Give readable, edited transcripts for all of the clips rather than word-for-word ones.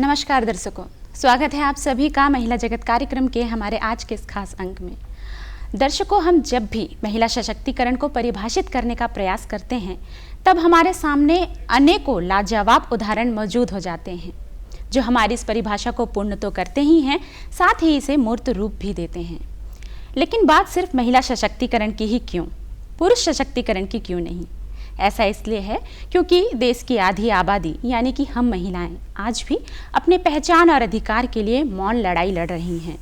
नमस्कार दर्शकों, स्वागत है आप सभी का महिला जगत कार्यक्रम के हमारे आज के इस खास अंक में। दर्शकों, हम जब भी महिला सशक्तिकरण को परिभाषित करने का प्रयास करते हैं तब हमारे सामने अनेकों लाजवाब उदाहरण मौजूद हो जाते हैं जो हमारी इस परिभाषा को पूर्ण तो करते ही हैं, साथ ही इसे मूर्त रूप भी देते हैं। लेकिन बात सिर्फ महिला सशक्तिकरण की ही क्यों, पुरुष सशक्तिकरण की क्यों नहीं? ऐसा इसलिए है क्योंकि देश की आधी आबादी यानी कि हम महिलाएं आज भी अपने पहचान और अधिकार के लिए मौन लड़ाई लड़ रही हैं।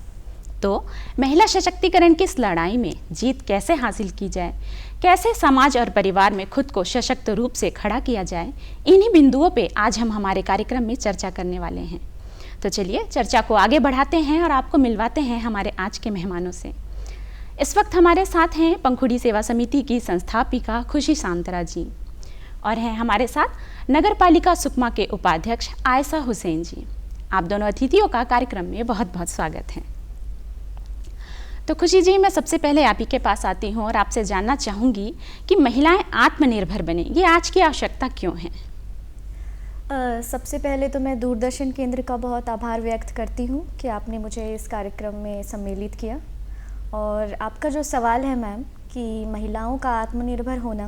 तो महिला सशक्तिकरण की इस लड़ाई में जीत कैसे हासिल की जाए, कैसे समाज और परिवार में खुद को सशक्त रूप से खड़ा किया जाए, इन्हीं बिंदुओं पे आज हम हमारे कार्यक्रम में चर्चा करने वाले हैं। तो चलिए चर्चा को आगे बढ़ाते हैं और आपको मिलवाते हैं हमारे आज के मेहमानों से। इस वक्त हमारे साथ हैं पंखुड़ी सेवा समिति की संस्थापिका खुशी सांतरा जी और हैं हमारे साथ नगर पालिका सुकमा के उपाध्यक्ष आयशा हुसैन जी। आप दोनों अतिथियों का कार्यक्रम में बहुत बहुत स्वागत है। तो खुशी जी, मैं सबसे पहले आप ही के पास आती हूँ और आपसे जानना चाहूँगी कि महिलाएं आत्मनिर्भर बने, ये आज की आवश्यकता क्यों है? सबसे पहले तो मैं दूरदर्शन केंद्र का बहुत आभार व्यक्त करती हूँ कि आपने मुझे इस कार्यक्रम में सम्मिलित किया। और आपका जो सवाल है मैम कि महिलाओं का आत्मनिर्भर होना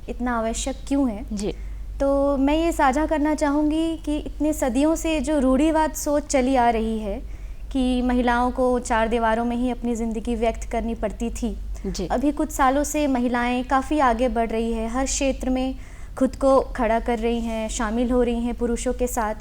इतना आवश्यक क्यों है जी, तो मैं ये साझा करना चाहूँगी कि इतने सदियों से जो रूढ़िवाद सोच चली आ रही है कि महिलाओं को चार दीवारों में ही अपनी ज़िंदगी व्यक्त करनी पड़ती थी जी। अभी कुछ सालों से महिलाएं काफ़ी आगे बढ़ रही है, हर क्षेत्र में खुद को खड़ा कर रही हैं, शामिल हो रही हैं पुरुषों के साथ।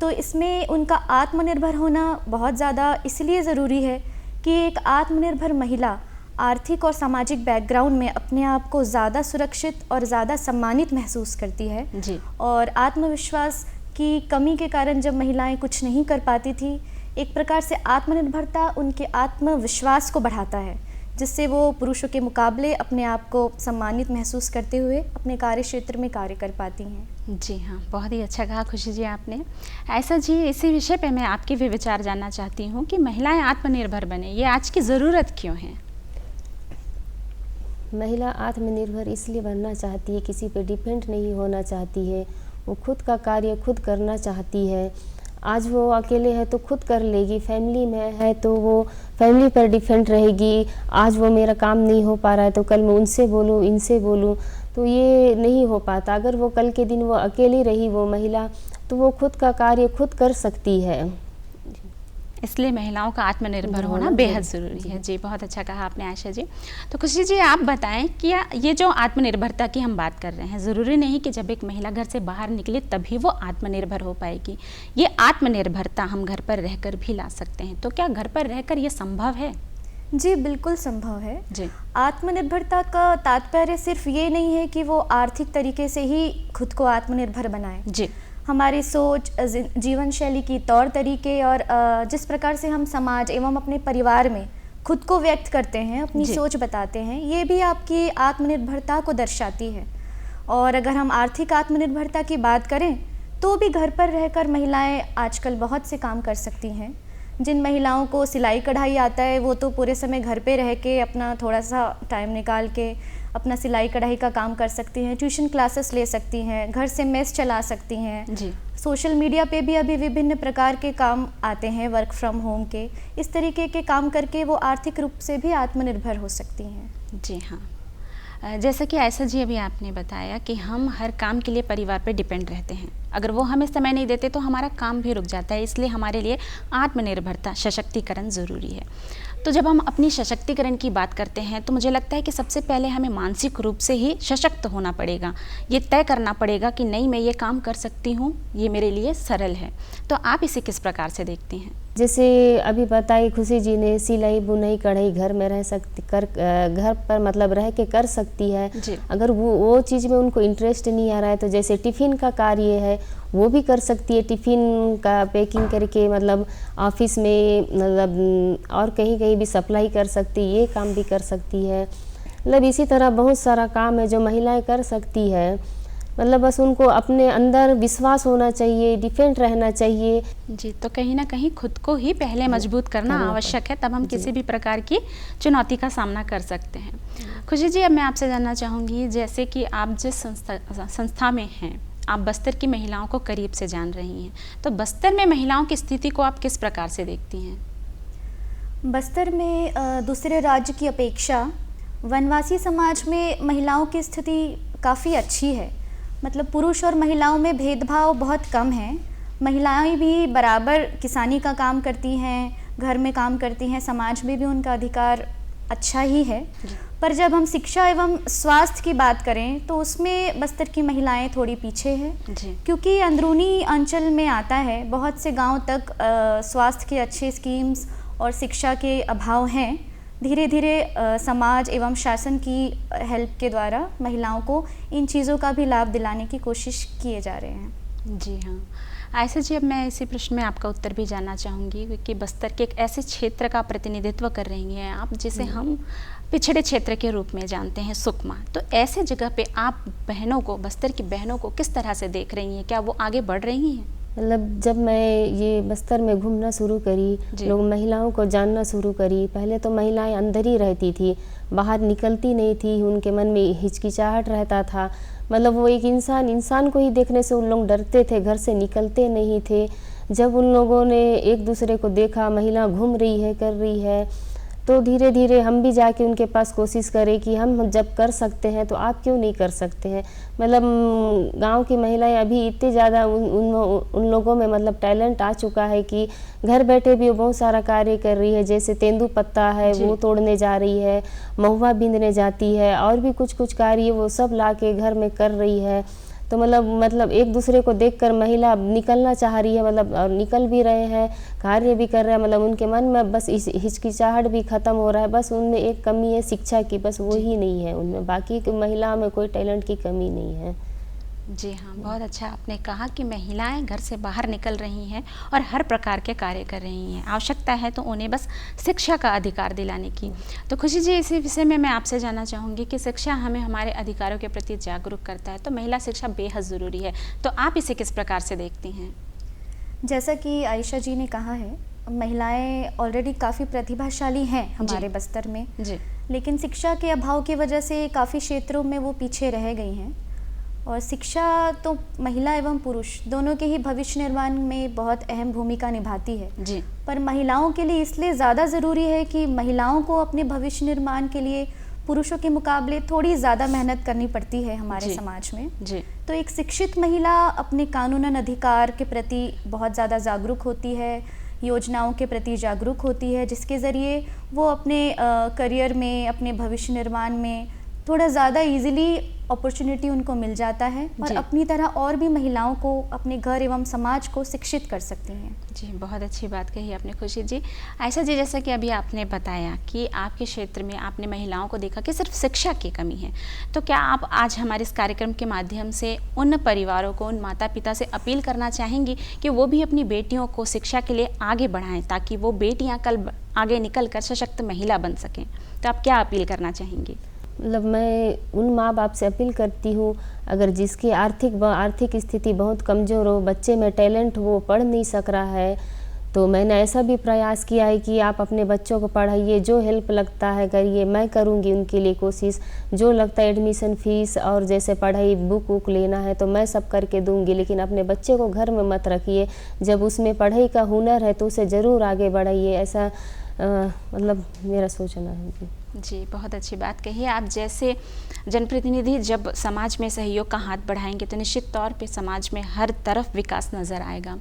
तो इसमें उनका आत्मनिर्भर होना बहुत ज़्यादा इसलिए ज़रूरी है कि एक आत्मनिर्भर महिला आर्थिक और सामाजिक बैकग्राउंड में अपने आप को ज़्यादा सुरक्षित और ज़्यादा सम्मानित महसूस करती है जी। और आत्मविश्वास की कमी के कारण जब महिलाएं कुछ नहीं कर पाती थी, एक प्रकार से आत्मनिर्भरता उनके आत्मविश्वास को बढ़ाता है, जिससे वो पुरुषों के मुकाबले अपने आप को सम्मानित महसूस करते हुए अपने कार्य क्षेत्र में कार्य कर पाती हैं। जी हाँ, बहुत ही अच्छा कहा खुशी जी आपने। ऐसा जी, इसी विषय पे मैं आपके भी विचार जानना चाहती हूँ कि महिलाएं आत्मनिर्भर बने, ये आज की ज़रूरत क्यों है? महिला आत्मनिर्भर इसलिए बनना चाहती है, किसी पे डिपेंड नहीं होना चाहती है, वो खुद का कार्य खुद करना चाहती है। आज वो अकेले है तो खुद कर लेगी, फैमिली में है तो वो फैमिली पर डिपेंड रहेगी। आज वो मेरा काम नहीं हो पा रहा है तो कल मैं उनसे बोलूँ, इनसे बोलूँ, तो ये नहीं हो पाता। अगर वो कल के दिन वो अकेली रही वो महिला तो वो खुद का कार्य खुद कर सकती है। इसलिए महिलाओं का आत्मनिर्भर होना बेहद ज़रूरी है। जी, बहुत अच्छा कहा आपने आयशा जी। तो खुशी जी, आप बताएं कि ये जो आत्मनिर्भरता की हम बात कर रहे हैं, ज़रूरी नहीं कि जब एक महिला घर से बाहर निकले तभी वो आत्मनिर्भर हो पाएगी। ये आत्मनिर्भरता हम घर पर रहकर भी ला सकते हैं, तो क्या घर पर रहकर ये संभव है? जी बिल्कुल संभव है जी। आत्मनिर्भरता का तात्पर्य सिर्फ ये नहीं है कि वो आर्थिक तरीके से ही खुद को आत्मनिर्भर बनाए। जी। हमारी सोच, जीवन शैली की तौर तरीके और जिस प्रकार से हम समाज एवं अपने परिवार में खुद को व्यक्त करते हैं, अपनी सोच बताते हैं, ये भी आपकी आत्मनिर्भरता को दर्शाती है। और अगर हम आर्थिक आत्मनिर्भरता की बात करें तो भी घर पर रहकर महिलाएं आजकल बहुत से काम कर सकती हैं। जिन महिलाओं को सिलाई कढ़ाई आता है वो तो पूरे समय घर पे रह के अपना थोड़ा सा टाइम निकाल के अपना सिलाई कढ़ाई का काम कर सकती हैं, ट्यूशन क्लासेस ले सकती हैं, घर से मेस चला सकती हैं। जी। सोशल मीडिया पे भी अभी विभिन्न प्रकार के काम आते हैं वर्क फ्रॉम होम के, इस तरीके के काम करके वो आर्थिक रूप से भी आत्मनिर्भर हो सकती हैं। जी हाँ, जैसा कि ऐसा जी अभी आपने बताया कि हम हर काम के लिए परिवार पर डिपेंड रहते हैं, अगर वो हमें समय नहीं देते तो हमारा काम भी रुक जाता है। इसलिए हमारे लिए आत्मनिर्भरता, सशक्तिकरण ज़रूरी है। तो जब हम अपनी सशक्तिकरण की बात करते हैं तो मुझे लगता है कि सबसे पहले हमें मानसिक रूप से ही सशक्त होना पड़ेगा। ये तय करना पड़ेगा कि नहीं, मैं ये काम कर सकती हूँ, ये मेरे लिए सरल है। तो आप इसे किस प्रकार से देखती हैं? जैसे अभी बताई खुशी जी ने, सिलाई बुनाई कढ़ाई घर में रह सकती घर पर मतलब रह के कर सकती है। अगर वो चीज़ में उनको इंटरेस्ट नहीं आ रहा है तो जैसे टिफ़िन का कार्य है वो भी कर सकती है। टिफ़िन का पैकिंग करके मतलब ऑफिस में मतलब और कहीं कहीं भी सप्लाई कर सकती है, ये काम भी कर सकती है। मतलब इसी तरह बहुत सारा काम है जो महिलाएं कर सकती है। मतलब बस उनको अपने अंदर विश्वास होना चाहिए, डिफेंड रहना चाहिए। जी, तो कहीं ना कहीं खुद को ही पहले मजबूत करना आवश्यक है, तब हम किसी भी प्रकार की चुनौती का सामना कर सकते हैं। खुशी जी, अब मैं आपसे जानना चाहूँगी, जैसे कि आप जिस संस्था में हैं आप बस्तर की महिलाओं को करीब से जान रही हैं, तो बस्तर में महिलाओं की स्थिति को आप किस प्रकार से देखती हैं? बस्तर में दूसरे राज्य की अपेक्षा वनवासी समाज में महिलाओं की स्थिति काफ़ी अच्छी है। मतलब पुरुष और महिलाओं में भेदभाव बहुत कम है। महिलाएं भी बराबर किसानी का काम करती हैं, घर में काम करती हैं, समाज में भी उनका अधिकार अच्छा ही है। पर जब हम शिक्षा एवं स्वास्थ्य की बात करें तो उसमें बस्तर की महिलाएं थोड़ी पीछे हैं, क्योंकि अंदरूनी अंचल में आता है, बहुत से गांव तक स्वास्थ्य के अच्छे स्कीम्स और शिक्षा के अभाव हैं। धीरे धीरे समाज एवं शासन की हेल्प के द्वारा महिलाओं को इन चीज़ों का भी लाभ दिलाने की कोशिश किए जा रहे हैं। जी हाँ, आयशा जी, अब मैं इसी प्रश्न में आपका उत्तर भी जानना चाहूँगी, क्योंकि बस्तर के एक ऐसे क्षेत्र का प्रतिनिधित्व कर रही हैं आप जिसे हम पिछड़े क्षेत्र के रूप में जानते हैं, सुकमा। तो ऐसे जगह पे आप बहनों को, बस्तर की बहनों को किस तरह से देख रही हैं? क्या वो आगे बढ़ रही हैं? मतलब जब मैं ये बस्तर में घूमना शुरू करी, लोग महिलाओं को जानना शुरू करी, पहले तो महिलाएं अंदर ही रहती थी, बाहर निकलती नहीं थी, उनके मन में हिचकिचाहट रहता था। मतलब वो एक इंसान को ही देखने से उन लोग डरते थे, घर से निकलते नहीं थे। जब उन लोगों ने एक दूसरे को देखा, महिला घूम रही है, कर रही है, तो धीरे धीरे हम भी जाके उनके पास कोशिश करें कि हम जब कर सकते हैं तो आप क्यों नहीं कर सकते हैं। मतलब गांव की महिलाएं अभी इतने ज़्यादा उन लोगों में मतलब टैलेंट आ चुका है कि घर बैठे भी वो बहुत सारा कार्य कर रही है। जैसे तेंदू पत्ता है वो तोड़ने जा रही है, महुआ बींदने जाती है, और भी कुछ कार्य वो सब ला के घर में कर रही है। तो मतलब एक दूसरे को देखकर महिला निकलना चाह रही है, मतलब और निकल भी रहे हैं, कार्य भी कर रहे हैं। मतलब उनके मन में बस इस हिचकिचाहट भी ख़त्म हो रहा है। बस उनमें एक कमी है शिक्षा की, बस वो ही नहीं है उनमें, बाकी महिला में कोई टैलेंट की कमी नहीं है। जी हाँ, बहुत अच्छा आपने कहा कि महिलाएं घर से बाहर निकल रही हैं और हर प्रकार के कार्य कर रही हैं। आवश्यकता है तो उन्हें बस शिक्षा का अधिकार दिलाने की। तो खुशी जी, इसी विषय में मैं आपसे जानना चाहूँगी कि शिक्षा हमें हमारे अधिकारों के प्रति जागरूक करता है, तो महिला शिक्षा बेहद ज़रूरी है, तो आप इसे किस प्रकार से देखती हैं? जैसा कि आयशा जी ने कहा है, महिलाएं ऑलरेडी काफ़ी प्रतिभाशाली हैं हमारे बस्तर में, लेकिन शिक्षा के अभाव की वजह से काफ़ी क्षेत्रों में वो पीछे रह गई हैं। और शिक्षा तो महिला एवं पुरुष दोनों के ही भविष्य निर्माण में बहुत अहम भूमिका निभाती है जी। पर महिलाओं के लिए इसलिए ज़्यादा ज़रूरी है कि महिलाओं को अपने भविष्य निर्माण के लिए पुरुषों के मुकाबले थोड़ी ज़्यादा मेहनत करनी पड़ती है हमारे समाज में जी। तो एक शिक्षित महिला अपने कानूनन अधिकार के प्रति बहुत ज़्यादा जागरूक होती है, योजनाओं के प्रति जागरूक होती है, जिसके ज़रिए वो अपने करियर में, अपने भविष्य निर्माण में थोड़ा ज़्यादा इजीली अपॉर्चुनिटी उनको मिल जाता है और अपनी तरह और भी महिलाओं को अपने घर एवं समाज को शिक्षित कर सकती हैं। जी, बहुत अच्छी बात कही आपने खुशी जी। आयशा जी, जैसा कि अभी आपने बताया कि आपके क्षेत्र में आपने महिलाओं को देखा कि सिर्फ शिक्षा की कमी है, तो क्या आप आज हमारे इस कार्यक्रम के माध्यम से उन परिवारों को, उन माता पिता से अपील करना चाहेंगी कि वो भी अपनी बेटियों को शिक्षा के लिए आगे बढ़ाएं, ताकि वो बेटियाँ कल आगे निकल कर सशक्त महिला बन सकें? तो आप क्या अपील करना चाहेंगी? मतलब मैं उन माँ बाप से अपील करती हूँ, अगर जिसकी आर्थिक स्थिति बहुत कमज़ोर हो, बच्चे में टैलेंट हो, पढ़ नहीं सक रहा है, तो मैंने ऐसा भी प्रयास किया है कि आप अपने बच्चों को पढ़ाइए, जो हेल्प लगता है करिए, मैं करूँगी उनके लिए कोशिश। जो लगता है एडमिशन फीस और जैसे पढ़ाई बुक वुक लेना है तो मैं सब करके दूँगी, लेकिन अपने बच्चे को घर में मत रखिए। जब उसमें पढ़ाई का हुनर है तो उसे ज़रूर आगे बढ़ाइए, ऐसा मतलब मेरा सोचना है जी। बहुत अच्छी बात कही आप। जैसे जनप्रतिनिधि जब समाज में सहयोग का हाथ बढ़ाएंगे तो निश्चित तौर पे समाज में हर तरफ विकास नज़र आएगा।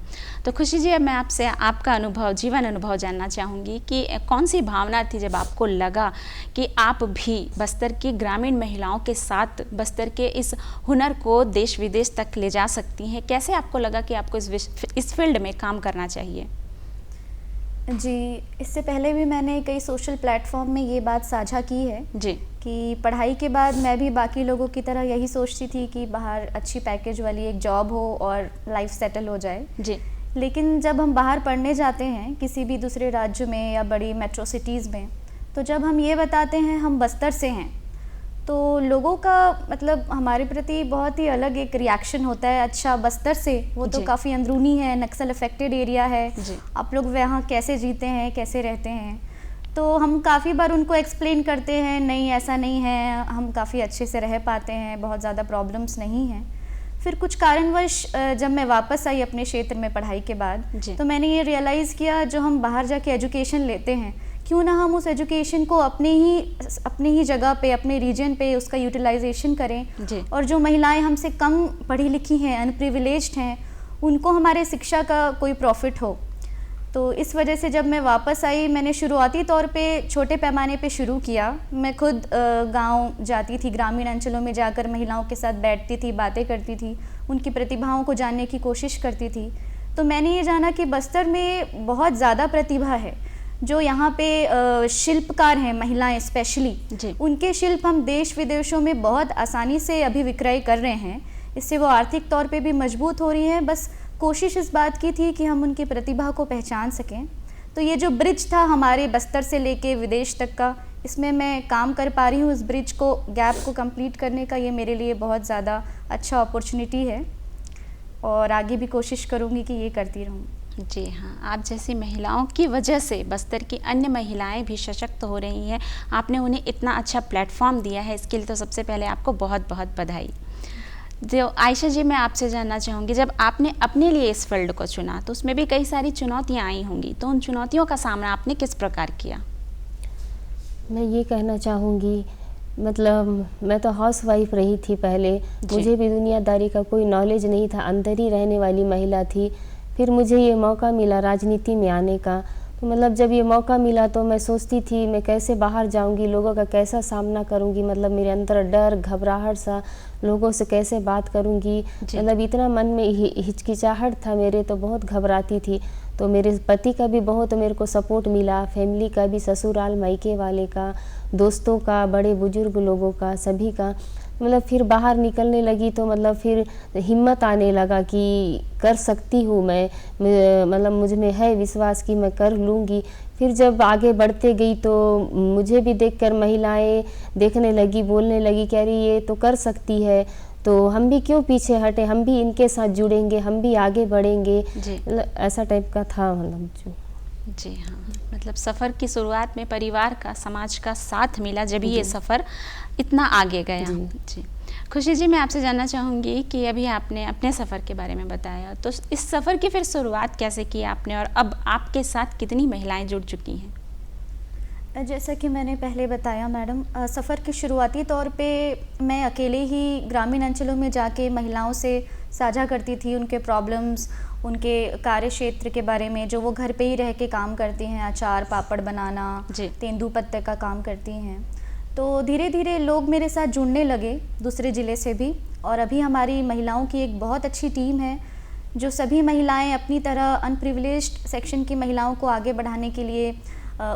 तो खुशी जी, अब मैं आपसे आपका अनुभव, जीवन अनुभव जानना चाहूँगी कि कौन सी भावना थी जब आपको लगा कि आप भी बस्तर की ग्रामीण महिलाओं के साथ बस्तर के इस हुनर को देश विदेश तक ले जा सकती हैं? कैसे आपको लगा कि आपको इस फील्ड में काम करना चाहिए? जी, इससे पहले भी मैंने कई सोशल प्लेटफॉर्म में ये बात साझा की है जी कि पढ़ाई के बाद मैं भी बाकी लोगों की तरह यही सोचती थी कि बाहर अच्छी पैकेज वाली एक जॉब हो और लाइफ सेटल हो जाए जी। लेकिन जब हम बाहर पढ़ने जाते हैं किसी भी दूसरे राज्य में या बड़ी मेट्रो सिटीज़ में, तो जब हम ये बताते हैं हम बस्तर से हैं, तो लोगों का मतलब हमारे प्रति बहुत ही अलग एक रिएक्शन होता है। अच्छा, बस्तर से, वो तो काफ़ी अंदरूनी है, नक्सल अफेक्टेड एरिया है, आप लोग वहाँ कैसे जीते हैं, कैसे रहते हैं? तो हम काफ़ी बार उनको एक्सप्लेन करते हैं, नहीं ऐसा नहीं है, हम काफ़ी अच्छे से रह पाते हैं, बहुत ज़्यादा प्रॉब्लम्स नहीं हैं। फिर कुछ कारणवश जब मैं वापस आई अपने क्षेत्र में पढ़ाई के बाद, तो मैंने ये रियलाइज़ किया जो हम बाहर जाके एजुकेशन लेते हैं, क्यों ना हम उस एजुकेशन को अपने ही जगह पे, अपने रीजन पे उसका यूटिलाइजेशन करें। और जो महिलाएं हमसे कम पढ़ी लिखी हैं, अनप्रिविलेज्ड हैं, उनको हमारे शिक्षा का कोई प्रॉफिट हो। तो इस वजह से जब मैं वापस आई, मैंने शुरुआती तौर पे छोटे पैमाने पे शुरू किया। मैं खुद गांव जाती थी, ग्रामीण अंचलों में जाकर महिलाओं के साथ बैठती थी, बातें करती थी, उनकी प्रतिभाओं को जानने की कोशिश करती थी। तो मैंने ये जाना कि बस्तर में बहुत ज़्यादा प्रतिभा है। जो यहाँ पे शिल्पकार हैं महिलाएं स्पेशली, उनके शिल्प हम देश विदेशों में बहुत आसानी से अभी विक्रय कर रहे हैं। इससे वो आर्थिक तौर पे भी मजबूत हो रही हैं। बस कोशिश इस बात की थी कि हम उनकी प्रतिभा को पहचान सकें। तो ये जो ब्रिज था हमारे बस्तर से लेके विदेश तक का, इसमें मैं काम कर पा रही हूँ। इस ब्रिज को, गैप को कंप्लीट करने का ये मेरे लिए बहुत ज़्यादा अच्छा अपॉर्चुनिटी है और आगे भी कोशिश करूँगी कि ये करती रहूँ। जी हाँ, आप जैसी महिलाओं की वजह से बस्तर की अन्य महिलाएं भी सशक्त हो रही हैं। आपने उन्हें इतना अच्छा प्लेटफॉर्म दिया है, इसके लिए तो सबसे पहले आपको बहुत बहुत बधाई। जो आयशा जी, मैं आपसे जानना चाहूँगी, जब आपने अपने लिए इस फील्ड को चुना तो उसमें भी कई सारी चुनौतियाँ आई होंगी, तो उन चुनौतियों का सामना आपने किस प्रकार किया? मैं ये कहना चाहूँगी, मतलब मैं तो हाउसवाइफ रही थी पहले, मुझे भी दुनियादारी का कोई नॉलेज नहीं था, अंदर ही रहने वाली महिला थी। फिर मुझे ये मौका मिला राजनीति में आने का। तो मतलब जब ये मौका मिला तो मैं सोचती थी मैं कैसे बाहर जाऊंगी, लोगों का कैसा सामना करूंगी, मतलब मेरे अंदर डर, घबराहट सा, लोगों से कैसे बात करूंगी, मतलब इतना मन में हिचकिचाहट था मेरे, तो बहुत घबराती थी। तो मेरे पति का भी बहुत मेरे को सपोर्ट मिला, फैमिली का भी, ससुराल मायके वाले का, दोस्तों का, बड़े बुजुर्ग लोगों का, सभी का। मतलब फिर बाहर निकलने लगी तो मतलब फिर हिम्मत आने लगा कि कर सकती हूँ मैं, मतलब मुझ में है विश्वास कि मैं कर लूँगी। फिर जब आगे बढ़ते गई तो मुझे भी देखकर महिलाएं देखने लगी, बोलने लगी कि अरे ये तो कर सकती है, तो हम भी क्यों पीछे हटे, हम भी इनके साथ जुड़ेंगे, हम भी आगे बढ़ेंगे। ऐसा टाइप का था मतलब जो। जी हाँ, मतलब सफ़र की शुरुआत में परिवार का, समाज का साथ मिला, जब ये सफ़र इतना आगे गया। जी खुशी जी, मैं आपसे जानना चाहूँगी कि अभी आपने अपने सफ़र के बारे में बताया, तो इस सफ़र की फिर शुरुआत कैसे की आपने और अब आपके साथ कितनी महिलाएं जुड़ चुकी हैं? जैसा कि मैंने पहले बताया मैडम, सफ़र के शुरुआती तौर पे मैं अकेले ही ग्रामीण अंचलों में जाके महिलाओं से साझा करती थी उनके प्रॉब्लम्स, उनके कार्य क्षेत्र के बारे में, जो वो घर पे ही रह के काम करती हैं, अचार पापड़ बनाना, तेंदुपत्ते का काम करती हैं। तो धीरे धीरे लोग मेरे साथ जुड़ने लगे दूसरे ज़िले से भी, और अभी हमारी महिलाओं की एक बहुत अच्छी टीम है जो सभी महिलाएं अपनी तरह अनप्रिविलेज्ड सेक्शन की महिलाओं को आगे बढ़ाने के लिए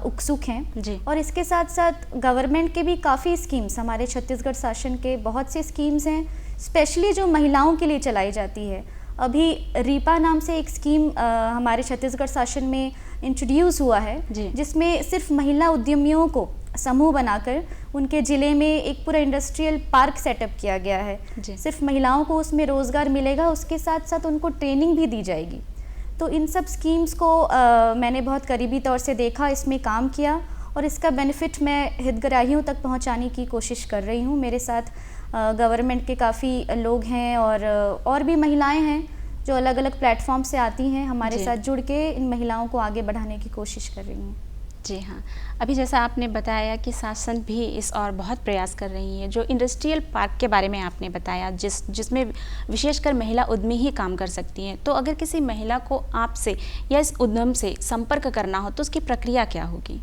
उत्सुक हैं। और इसके साथ साथ गवर्नमेंट के भी काफ़ी स्कीम्स, हमारे छत्तीसगढ़ शासन के बहुत से स्कीम्स हैं स्पेशली जो महिलाओं के लिए चलाई जाती है। अभी रीपा नाम से एक स्कीम हमारे छत्तीसगढ़ शासन में इंट्रोड्यूस हुआ है, जिसमें सिर्फ महिला उद्यमियों को समूह बनाकर उनके ज़िले में एक पूरा इंडस्ट्रियल पार्क सेटअप किया गया है। सिर्फ महिलाओं को उसमें रोज़गार मिलेगा, उसके साथ साथ उनको ट्रेनिंग भी दी जाएगी। तो इन सब स्कीम्स को मैंने बहुत करीबी तौर से देखा, इसमें काम किया, और इसका बेनिफिट मैं हितग्राहियों तक पहुंचाने की कोशिश कर रही हूं। मेरे साथ गवर्नमेंट के काफ़ी लोग हैं और भी महिलाएं हैं जो अलग अलग प्लेटफॉर्म से आती हैं, हमारे साथ जुड़ के इन महिलाओं को आगे बढ़ाने की कोशिश कर रही हूँ। जी हाँ, अभी जैसा आपने बताया कि शासन भी इस और बहुत प्रयास कर रही है। जो इंडस्ट्रियल पार्क के बारे में आपने बताया, जिसमें विशेषकर महिला उद्यमी ही काम कर सकती हैं, तो अगर किसी महिला को आपसे या इस उद्यम से संपर्क करना हो तो उसकी प्रक्रिया क्या होगी?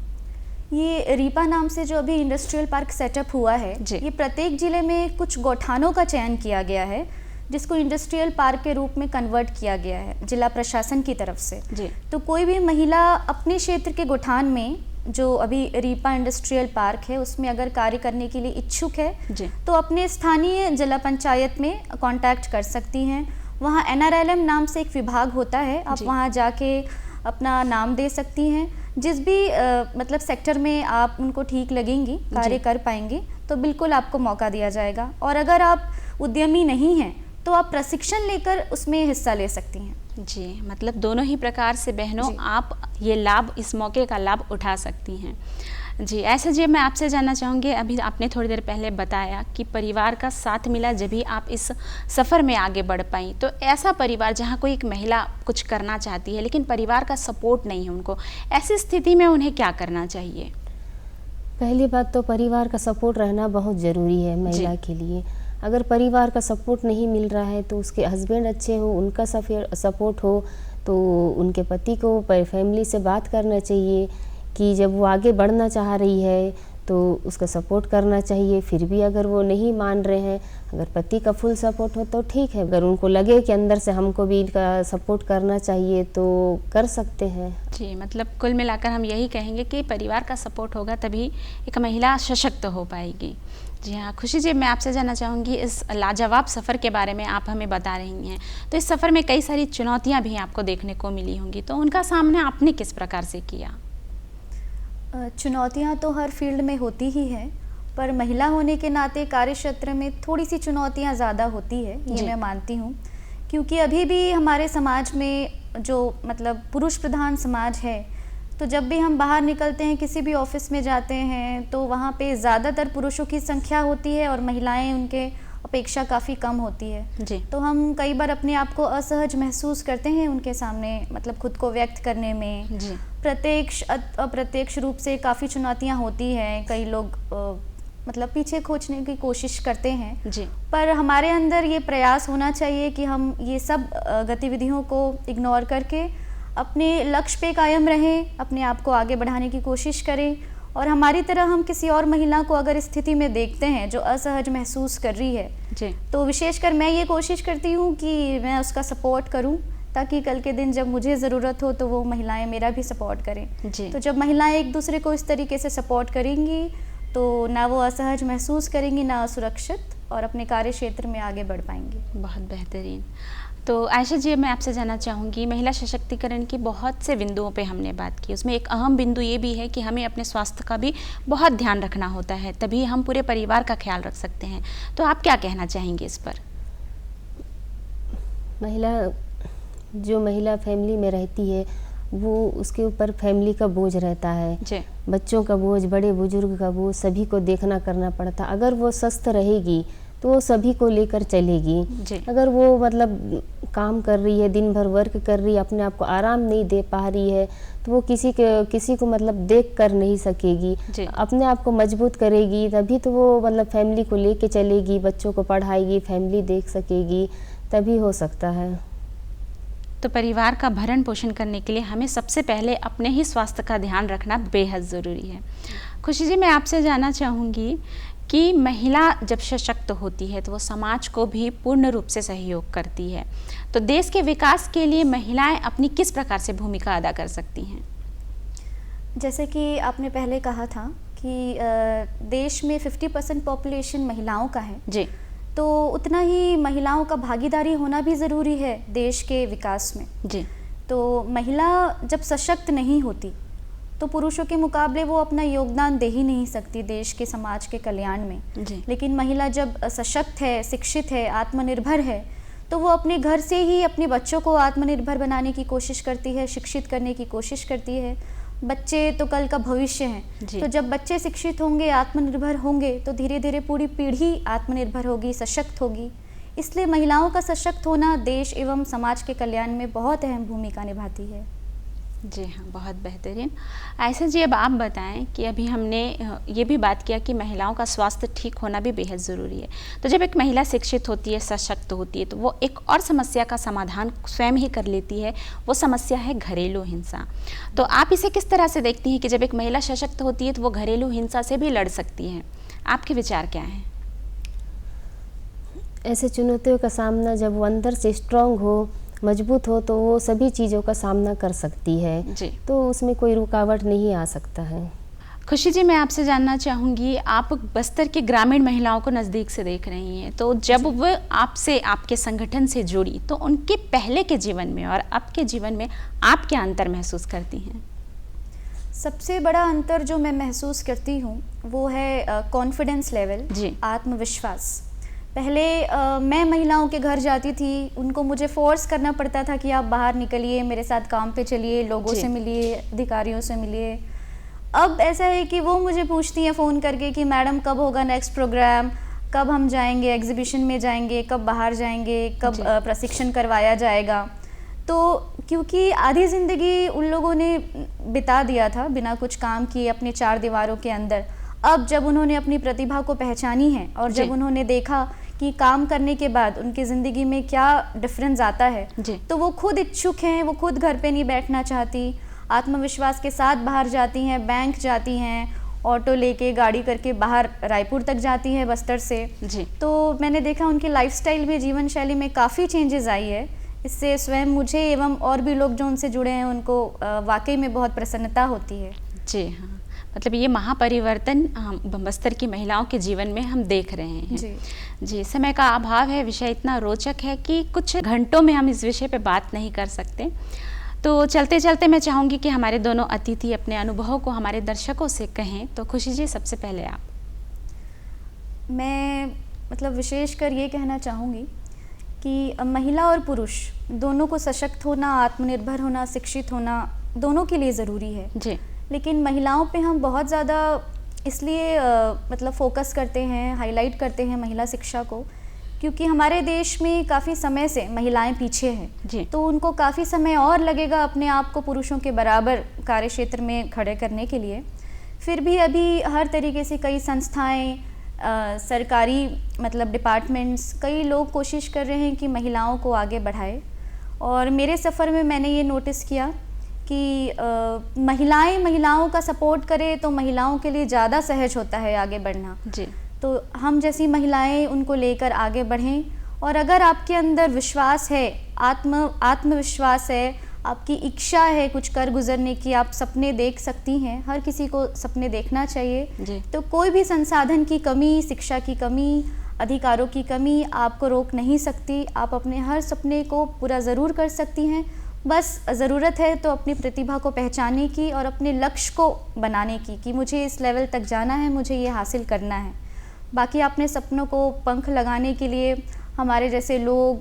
ये रीपा नाम से जो अभी इंडस्ट्रियल पार्क सेटअप हुआ है, ये प्रत्येक ज़िले में कुछ गौठानों का चयन किया गया है, जिसको इंडस्ट्रियल पार्क के रूप में कन्वर्ट किया गया है जिला प्रशासन की तरफ से। तो कोई भी महिला अपने क्षेत्र के गौठान में, जो अभी रीपा इंडस्ट्रियल पार्क है, उसमें अगर कार्य करने के लिए इच्छुक है तो अपने स्थानीय जिला पंचायत में कांटेक्ट कर सकती हैं। वहाँ NRLM नाम से एक विभाग होता है, आप वहाँ जाके अपना नाम दे सकती हैं। जिस भी मतलब सेक्टर में आप उनको ठीक लगेंगी, कार्य कर पाएंगी, तो बिल्कुल आपको मौका दिया जाएगा। और अगर आप उद्यमी नहीं हैं तो आप प्रशिक्षण लेकर उसमें हिस्सा ले सकती हैं। जी, मतलब दोनों ही प्रकार से बहनों आप ये लाभ, इस मौके का लाभ उठा सकती हैं। जी, ऐसा जी मैं आपसे जानना चाहूँगी, अभी आपने थोड़ी देर पहले बताया कि परिवार का साथ मिला जब ही आप इस सफ़र में आगे बढ़ पाई। तो ऐसा परिवार जहाँ कोई एक महिला कुछ करना चाहती है लेकिन परिवार का सपोर्ट नहीं है उनको, ऐसी स्थिति में उन्हें क्या करना चाहिए? पहली बात तो परिवार का सपोर्ट रहना बहुत ज़रूरी है महिला के लिए। अगर परिवार का सपोर्ट नहीं मिल रहा है तो उसके हस्बैंड अच्छे हो, उनका सपोर्ट हो, तो उनके पति को फैमिली से बात करना चाहिए कि जब वो आगे बढ़ना चाह रही है तो उसका सपोर्ट करना चाहिए। फिर भी अगर वो नहीं मान रहे हैं, अगर पति का फुल सपोर्ट हो तो ठीक है, अगर उनको लगे कि अंदर से हमको भी इनका सपोर्ट करना चाहिए तो कर सकते हैं। जी, मतलब कुल मिलाकर हम यही कहेंगे कि परिवार का सपोर्ट होगा तभी एक महिला सशक्त हो पाएगी। जी हाँ, खुशी जी, मैं आपसे जानना चाहूँगी, इस लाजवाब सफ़र के बारे में आप हमें बता रही हैं, तो इस सफ़र में कई सारी चुनौतियाँ भी आपको देखने को मिली होंगी, तो उनका सामना आपने किस प्रकार से किया? चुनौतियाँ तो हर फील्ड में होती ही हैं, पर महिला होने के नाते कार्यक्षेत्र में थोड़ी सी चुनौतियाँ ज़्यादा होती है, ये मैं मानती हूँ। क्योंकि अभी भी हमारे समाज में जो मतलब पुरुष प्रधान समाज है, तो जब भी हम बाहर निकलते हैं, किसी भी ऑफिस में जाते हैं, तो वहाँ पे ज़्यादातर पुरुषों की संख्या होती है और महिलाएं उनके अपेक्षा काफ़ी कम होती है। जी। तो हम कई बार अपने आप को असहज महसूस करते हैं उनके सामने, मतलब खुद को व्यक्त करने में। जी। प्रत्यक्ष अप्रत्यक्ष रूप से काफ़ी चुनौतियाँ होती हैं। कई लोग मतलब पीछे खींचने की कोशिश करते हैं। जी। पर हमारे अंदर ये प्रयास होना चाहिए कि हम ये सब गतिविधियों को इग्नोर करके अपने लक्ष्य पे कायम रहें, अपने आप को आगे बढ़ाने की कोशिश करें। और हमारी तरह हम किसी और महिला को अगर स्थिति में देखते हैं जो असहज महसूस कर रही है, जी, तो विशेषकर मैं ये कोशिश करती हूँ कि मैं उसका सपोर्ट करूँ, ताकि कल के दिन जब मुझे ज़रूरत हो तो वो महिलाएं मेरा भी सपोर्ट करें। जी। तो जब महिलाएं एक दूसरे को इस तरीके से सपोर्ट करेंगी तो ना वो असहज महसूस करेंगी, ना असुरक्षित, और अपने कार्य क्षेत्र में आगे बढ़ पाएंगी। बहुत बेहतरीन। तो आयशा जी, मैं आपसे जानना चाहूँगी, महिला सशक्तिकरण की बहुत से बिंदुओं पे हमने बात की, उसमें एक अहम बिंदु ये भी है कि हमें अपने स्वास्थ्य का भी बहुत ध्यान रखना होता है, तभी हम पूरे परिवार का ख्याल रख सकते हैं। तो आप क्या कहना चाहेंगे इस पर? जो महिला फैमिली में रहती है वो उसके ऊपर फैमिली का बोझ रहता है जी। बच्चों का बोझ, बड़े बुजुर्ग का बोझ, सभी को देखना करना पड़ता। अगर वो स्वस्थ रहेगी तो वो सभी को लेकर चलेगी। जी। अगर वो मतलब काम कर रही है, दिन भर वर्क कर रही है, अपने आप को आराम नहीं दे पा रही है, तो वो किसी को मतलब देख कर नहीं सकेगी। अपने आप को मजबूत करेगी तभी तो वो मतलब फैमिली को लेके चलेगी, बच्चों को पढ़ाएगी, फैमिली देख सकेगी, तभी हो सकता है। तो परिवार का भरण पोषण करने के लिए हमें सबसे पहले अपने ही स्वास्थ्य का ध्यान रखना बेहद ज़रूरी है। खुशी जी, मैं आपसे जानना चाहूँगी कि महिला जब सशक्त होती है तो वो समाज को भी पूर्ण रूप से सहयोग करती है, तो देश के विकास के लिए महिलाएं अपनी किस प्रकार से भूमिका अदा कर सकती हैं? जैसे कि आपने पहले कहा था कि देश में 50% पॉपुलेशन महिलाओं का है जी, तो उतना ही महिलाओं का भागीदारी होना भी ज़रूरी है देश के विकास में। जी। तो महिला जब सशक्त नहीं होती तो पुरुषों के मुकाबले वो अपना योगदान दे ही नहीं सकती देश के समाज के कल्याण में। जी। लेकिन महिला जब सशक्त है, शिक्षित है, आत्मनिर्भर है, तो वो अपने घर से ही अपने बच्चों को आत्मनिर्भर बनाने की कोशिश करती है, शिक्षित करने की कोशिश करती है। बच्चे तो कल का भविष्य हैं, तो जब बच्चे शिक्षित होंगे, आत्मनिर्भर होंगे, तो धीरे धीरे पूरी पीढ़ी आत्मनिर्भर होगी, सशक्त होगी। इसलिए महिलाओं का सशक्त होना देश एवं समाज के कल्याण में बहुत अहम भूमिका निभाती है। जी हाँ, बहुत बेहतरीन। आयशा जी, अब आप बताएं कि अभी हमने ये भी बात किया कि महिलाओं का स्वास्थ्य ठीक होना भी बेहद ज़रूरी है, तो जब एक महिला शिक्षित होती है, सशक्त होती है, तो वो एक और समस्या का समाधान स्वयं ही कर लेती है, वो समस्या है घरेलू हिंसा। तो आप इसे किस तरह से देखती हैं कि जब एक महिला सशक्त होती है तो वो घरेलू हिंसा से भी लड़ सकती है? आपके विचार क्या हैं? ऐसे चुनौतियों का सामना जब वो अंदर से स्ट्रांग हो, मजबूत हो, तो वो सभी चीज़ों का सामना कर सकती है। जी। तो उसमें कोई रुकावट नहीं आ सकता है। खुशी जी, मैं आपसे जानना चाहूँगी, आप बस्तर की ग्रामीण महिलाओं को नज़दीक से देख रही हैं, तो जब वो आपसे, आपके संगठन से जुड़ी, तो उनके पहले के जीवन में और अब के जीवन में आप क्या अंतर महसूस करती हैं? सबसे बड़ा अंतर जो मैं महसूस करती हूँ वो है कॉन्फिडेंस लेवल, आत्मविश्वास। पहले मैं महिलाओं के घर जाती थी, उनको मुझे फोर्स करना पड़ता था कि आप बाहर निकलिए, मेरे साथ काम पे चलिए, लोगों से मिलिए, अधिकारियों से मिलिए। अब ऐसा है कि वो मुझे पूछती हैं फ़ोन करके कि मैडम कब होगा नेक्स्ट प्रोग्राम, कब हम जाएंगे एग्जीबिशन में जाएंगे, कब बाहर जाएंगे, कब प्रशिक्षण करवाया जाएगा। तो क्योंकि आधी ज़िंदगी उन लोगों ने बिता दिया था बिना कुछ काम किए अपने चार दीवारों के अंदर, अब जब उन्होंने अपनी प्रतिभा को पहचानी है और जब उन्होंने देखा कि काम करने के बाद उनकी ज़िंदगी में क्या डिफरेंस आता है, तो वो खुद इच्छुक हैं, वो खुद घर पे नहीं बैठना चाहती, आत्मविश्वास के साथ बाहर जाती हैं, बैंक जाती हैं, ऑटो लेके गाड़ी करके बाहर रायपुर तक जाती हैं बस्तर से जी। तो मैंने देखा उनकी लाइफस्टाइल में, जीवन शैली में काफ़ी चेंजेस आई है। इससे स्वयं मुझे एवं और भी लोग जो उनसे जुड़े हैं उनको वाकई में बहुत प्रसन्नता होती है। जी हाँ, मतलब ये महापरिवर्तन बस्तर की महिलाओं के जीवन में हम देख रहे हैं जी। समय का अभाव है, विषय इतना रोचक है कि कुछ घंटों में हम इस विषय पे बात नहीं कर सकते। तो चलते चलते मैं चाहूँगी कि हमारे दोनों अतिथि अपने अनुभवों को हमारे दर्शकों से कहें। तो खुशी जी, सबसे पहले आप। मैं मतलब विशेषकर ये कहना चाहूँगी कि महिला और पुरुष दोनों को सशक्त होना, आत्मनिर्भर होना, शिक्षित होना दोनों के लिए ज़रूरी है जी। लेकिन महिलाओं पे हम बहुत ज़्यादा इसलिए मतलब फोकस करते हैं, हाईलाइट करते हैं महिला शिक्षा को, क्योंकि हमारे देश में काफ़ी समय से महिलाएं पीछे हैं, तो उनको काफ़ी समय और लगेगा अपने आप को पुरुषों के बराबर कार्य क्षेत्र में खड़े करने के लिए। फिर भी अभी हर तरीके से कई संस्थाएं, सरकारी मतलब डिपार्टमेंट्स, कई लोग कोशिश कर रहे हैं कि महिलाओं को आगे बढ़ाए। और मेरे सफ़र में मैंने ये नोटिस किया कि महिलाओं का सपोर्ट करें तो महिलाओं के लिए ज़्यादा सहज होता है आगे बढ़ना जी। तो हम जैसी महिलाएं उनको लेकर आगे बढ़ें, और अगर आपके अंदर विश्वास है, आत्मविश्वास है, आपकी इच्छा है कुछ कर गुजरने की, आप सपने देख सकती हैं, हर किसी को सपने देखना चाहिए। तो कोई भी संसाधन की कमी, शिक्षा की कमी, अधिकारों की कमी आपको रोक नहीं सकती। आप अपने हर सपने को पूरा ज़रूर कर सकती हैं, बस ज़रूरत है तो अपनी प्रतिभा को पहचानने की और अपने लक्ष्य को बनाने की कि मुझे इस लेवल तक जाना है, मुझे ये हासिल करना है। बाकी अपने सपनों को पंख लगाने के लिए हमारे जैसे लोग,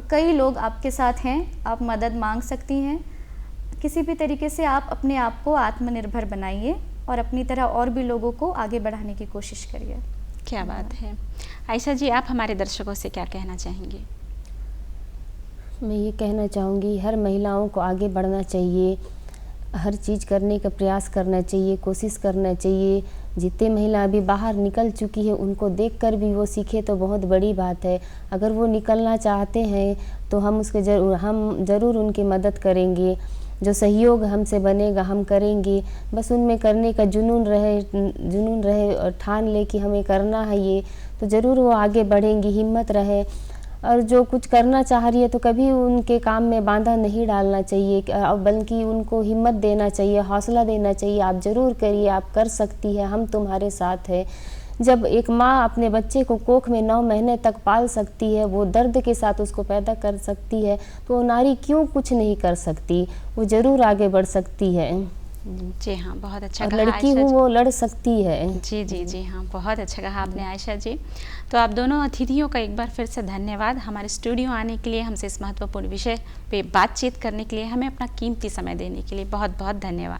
कई लोग आपके साथ हैं, आप मदद मांग सकती हैं। किसी भी तरीके से आप अपने आप को आत्मनिर्भर बनाइए और अपनी तरह और भी लोगों को आगे बढ़ाने की कोशिश करिए। क्या बात है। आयशा जी, आप हमारे दर्शकों से क्या कहना चाहेंगे? मैं ये कहना चाहूँगी, हर महिलाओं को आगे बढ़ना चाहिए, हर चीज़ करने का प्रयास करना चाहिए, कोशिश करना चाहिए। जितने महिला अभी बाहर निकल चुकी है उनको देखकर भी वो सीखे तो बहुत बड़ी बात है। अगर वो निकलना चाहते हैं तो हम ज़रूर उनकी मदद करेंगे, जो सहयोग हमसे बनेगा हम करेंगे। बस उनमें करने का जुनून रहे और ठान ले कि हमें करना है ये, तो ज़रूर वो आगे बढ़ेंगी, हिम्मत रहे। और जो कुछ करना चाह रही है तो कभी उनके काम में बाधा नहीं डालना चाहिए, बल्कि उनको हिम्मत देना चाहिए, हौसला देना चाहिए। आप ज़रूर करिए, आप कर सकती है, हम तुम्हारे साथ हैं। जब एक माँ अपने बच्चे को कोख में 9 महीने तक पाल सकती है, वो दर्द के साथ उसको पैदा कर सकती है, तो वो नारी क्यों कुछ नहीं कर सकती, वो ज़रूर आगे बढ़ सकती है। जी हाँ, बहुत अच्छा कहा। लड़की हूँ वो लड़ सकती है। जी हाँ, बहुत अच्छा कहा आपने आयशा जी। तो आप दोनों अतिथियों का एक बार फिर से धन्यवाद हमारे स्टूडियो आने के लिए, हमसे इस महत्वपूर्ण विषय पे बातचीत करने के लिए, हमें अपना कीमती समय देने के लिए बहुत बहुत धन्यवाद।